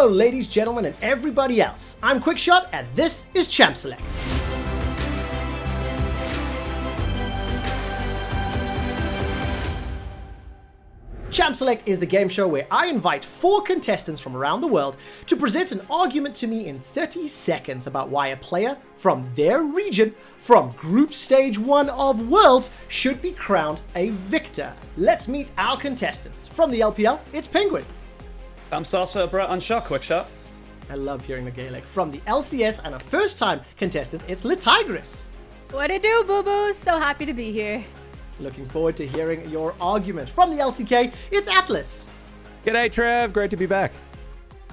Hello, ladies, gentlemen, and everybody else. I'm Quickshot, and this is Champ Select. Champ Select is the game show where I invite 4 contestants from around the world to present an argument to me in 30 seconds about why a player from their region, from Group Stage 1 of Worlds, should be crowned a victor. Let's meet our contestants. From the LPL, it's Penguin. I'm Salsa Brett on Shot, Quickshot. I love hearing the Gaelic. From the LCS and a first-time contestant, it's Letigress. What it do, boo-boos? So happy to be here. Looking forward to hearing your argument. From the LCK, it's Atlus. G'day, Trev. Great to be back.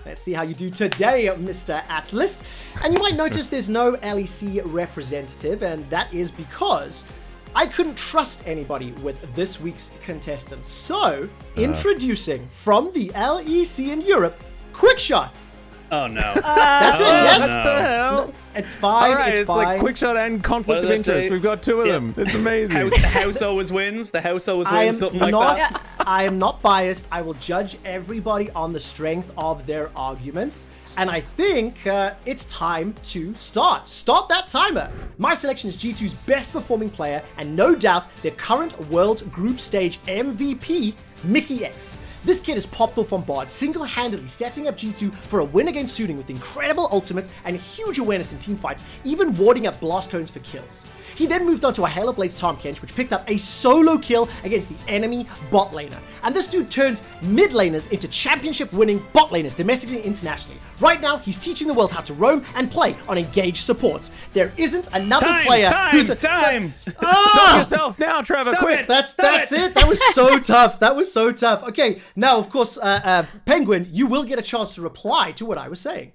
Let's see how you do today, Mr. Atlus. And you might notice there's no LEC representative, and that is because I couldn't trust anybody with this week's contestants. So, introducing from the LEC in Europe, Quickshot. Oh no. That's it, yes? What the hell? It's fine, All right, it's it's fine. like Quickshot and Conflict What of did I say? Interest. We've got 2 of Yeah. them. It's amazing. The house always wins. The house always wins. Something like that. I am not biased. I will judge everybody on the strength of their arguments. And I think it's time to start. Start that timer. My selection is G2's best performing player, and no doubt their current World Group Stage MVP, Mikyx. This kid has popped off on board, single-handedly setting up G2 for a win against Suning with incredible ultimates and huge awareness in teamfights, even warding up blast cones for kills. He then moved on to a Halo Blades Tom Kench, which picked up a solo kill against the enemy bot laner. And this dude turns mid laners into championship-winning bot laners domestically and internationally. Right now, he's teaching the world how to roam and play on engaged supports. There isn't another player who's time. Stop yourself now, Trevor, Stop quick. it. That's it. That was so tough. That was so tough. Okay, now, of course, Penguin, you will get a chance to reply to what I was saying.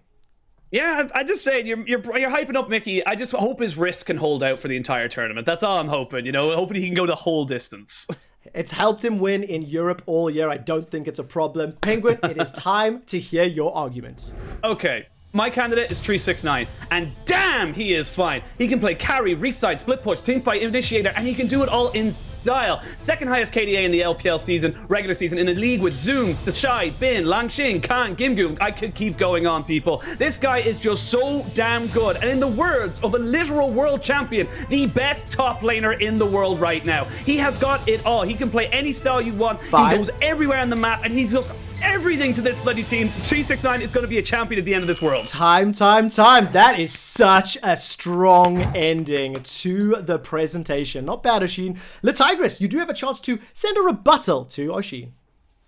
Yeah, I just say you're hyping up Mickey. I just hope his wrist can hold out for the entire tournament. That's all I'm hoping. Hoping he can go the whole distance. It's helped him win in Europe all year. I don't think it's a problem. Penguin, it is time to hear your argument. Okay. My candidate is 369, and damn, he is fine. He can play carry, reach side, split push, teamfight initiator, and he can do it all in style. Second highest KDA in the LPL season, regular season, in a league with Zoom, The Shy, Bin, Langxing, Khan, Gimgum. I could keep going on, people. This guy is just so damn good, and in the words of a literal world champion, the best top laner in the world right now. He has got it all. He can play any style you want. He goes everywhere on the map, and he's just everything to this bloody team. 369 is going to be a champion at the end of this world. Time. That is such a strong ending to the presentation. Not bad, Oshin. Letigress, you do have a chance to send a rebuttal to Oshin.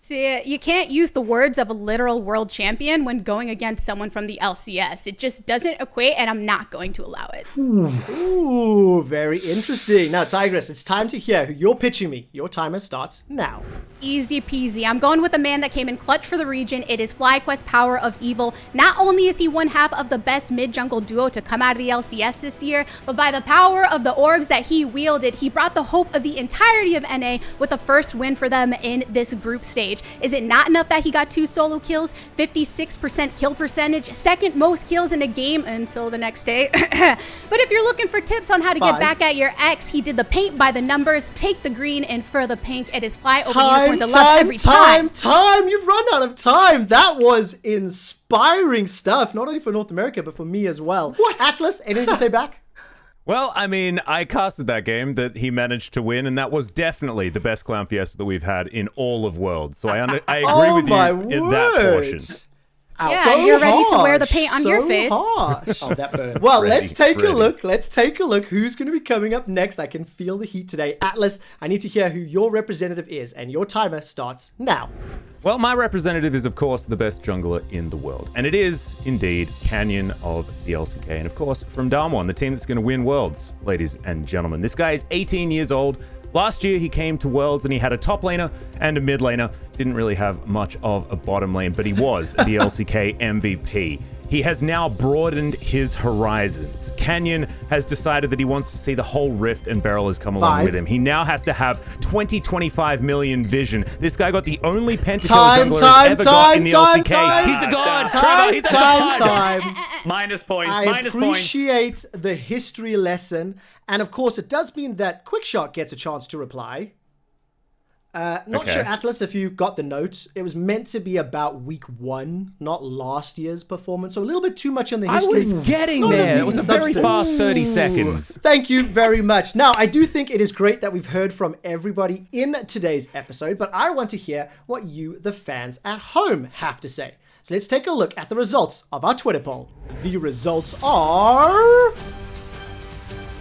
See, you can't use the words of a literal world champion when going against someone from the LCS. It just doesn't equate, and I'm not going to allow it. Ooh, very interesting. Now, Tigress, it's time to hear who you're pitching me. Your timer starts now. Easy peasy. I'm going with a man that came in clutch for the region. It is FlyQuest PowerOfEvil. Not only is he one half of the best mid-jungle duo to come out of the LCS this year, but by the power of the orbs that he wielded, he brought the hope of the entirety of NA with the first win for them in this group stage. Is it not enough that he got 2 solo kills, 56% kill percentage, second most kills in a game until the next day? But if you're looking for tips on how to get back at your ex, he did the paint by the numbers, take the green and for the pink. It is fly over unicorn to love every time. You've run out of time. That was inspiring stuff, not only for North America, but for me as well. What? Atlus, anything to say back? Well, I mean, I casted that game that he managed to win, and that was definitely the best Clown Fiesta that we've had in all of Worlds. So I agree with you in that portion. Yeah, So you're ready to wear the harsh, paint on your face. Harsh. Oh, that burned. Well, let's take a look. Let's take a look who's going to be coming up next. I can feel the heat today. Atlus, I need to hear who your representative is, and your timer starts now. Well, my representative is, of course, the best jungler in the world. And it is, indeed, Canyon of the LCK. And, of course, from Damwon, the team that's going to win Worlds, ladies and gentlemen. This guy is 18 years old. Last year, he came to Worlds and he had a top laner and a mid laner. Didn't really have much of a bottom lane, but he was the LCK MVP. He has now broadened his horizons. Canyon has decided that he wants to see the whole Rift, and Beryl has come along with him. He now has to have 25 million vision. This guy got the only pentakill jungler ever got in the LCK. He's a god, Trevor. He's a god. Minus points. I minus points. appreciate the history lesson. And of course, it does mean that Quickshot gets a chance to reply. Not sure, Atlus, if you got the note. It was meant to be about week 1, not last year's performance. So a little bit too much on the history. I was getting there. It was a very fast 30 seconds. Thank you very much. Now, I do think it is great that we've heard from everybody in today's episode, but I want to hear what you, the fans at home, have to say. So let's take a look at the results of our Twitter poll. The results are...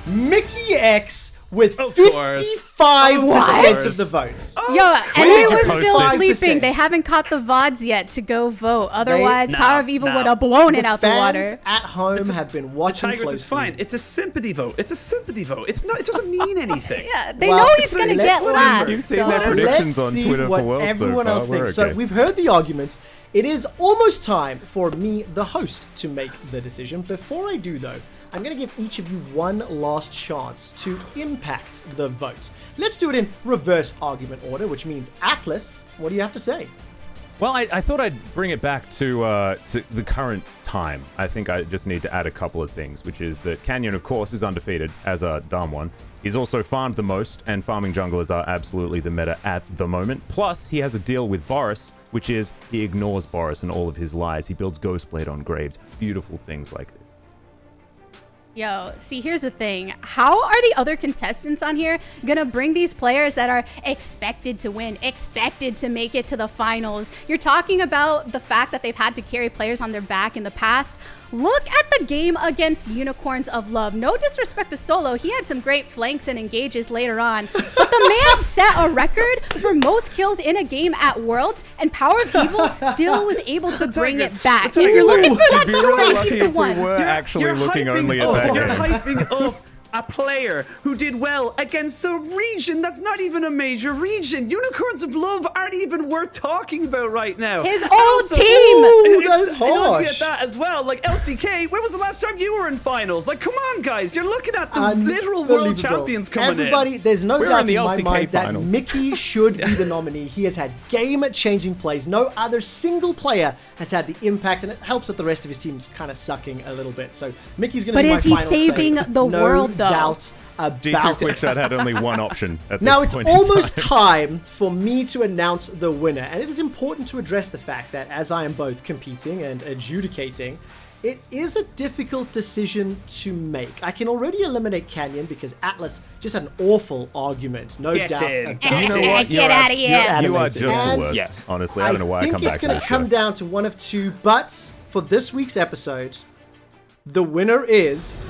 Mikyx with 55% of the votes. Yo, and they were still 5%. sleeping. They haven't caught the VODs yet to go vote. Otherwise, PowerOfEvil would have blown it out the water. Fans at home have been watching Tigers closely. is fine. It's a sympathy vote. It's a sympathy vote. It's not. It doesn't mean anything. Yeah, they know he's going to get last. You've seen so. their predictions on Let's see Twitter what for Worlds everyone so else far. thinks. We're okay. So we've heard the arguments. It is almost time for me, the host, to make the decision. Before I do, though, I'm going to give each of you one last chance to impact the vote. Let's do it in reverse argument order, which means Atlus, what do you have to say? Well, I thought I'd bring it back to the current time. I think I just need to add a couple of things, which is that Canyon, of course, is undefeated as a Damwon. He's also farmed the most, and farming junglers are absolutely the meta at the moment. Plus, he has a deal with Boris, which is he ignores Boris and all of his lies. He builds Ghostblade on graves. Beautiful things like this. Yo, see, here's the thing. How are the other contestants on here gonna bring these players that are expected to win, expected to make it to the finals? You're talking about the fact that they've had to carry players on their back in the past. Look at the game against Unicorns of Love. No disrespect to Solo. He had some great flanks and engages later on. But the man set a record for most kills in a game at Worlds, and PowerOfEvil still was able to bring it back. If you're looking for that story, he's the one. We were actually looking only at that You're game. hyping up a player who did well against a region that's not even a major region. Unicorns of Love aren't even worth talking about right now. His old Also, team! Ooh, that is and looking harsh. at that as well, like LCK, when was the last time you were in finals? Like, come on, guys, you're looking at the literal world Unbelievable. champions coming Everybody, there's no We're doubt in the in my LCK mind finals. that Mikyx should be the nominee. He has had game-changing plays. No other single player has had the impact, and it helps that the rest of his team's kind of sucking a little bit. So Mickey's going to But be my is he final saving say. the world, though? No doubt about G2 it. Quickshot had only one option at this Now it's point in almost time. time for me to announce the winner, and it is important to address the fact that as I am both competing and adjudicating, it is a difficult decision to make. I can already eliminate Canyon because Atlus just had an awful argument, no Get doubt in. about Get it. in. Get out of here. You are animated. just the And worst. Yes. Honestly, I don't know why I come think back it's to going this to come show. down to one of two, but for this week's episode, the winner is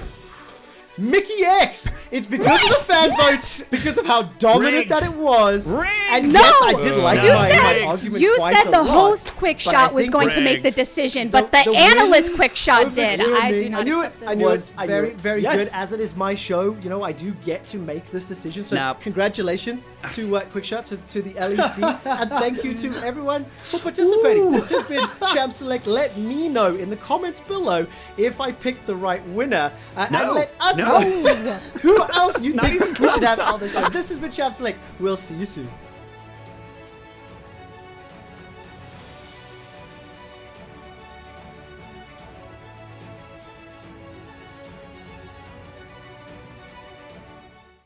Mikyx. It's because of the fan votes, because of how dominant Rigged. that it was. Rigged. And No! yes, I did like You my said argument you quite said a the lot, host but I Quickshot was think going to make the Rigged. decision, but the win analyst Quickshot did. overswinging, I do not I knew it. accept this. I knew it. I knew Very, it. very Yes. good. As it is my show, you know, I do get to make this decision. So Now- congratulations to Quickshot, to the LEC, and thank you to everyone for participating. This has been Champ Select. Let me know in the comments below if I picked the right winner, and let us know who else you think we should have on the show. This has been Champ Select. We'll see you soon.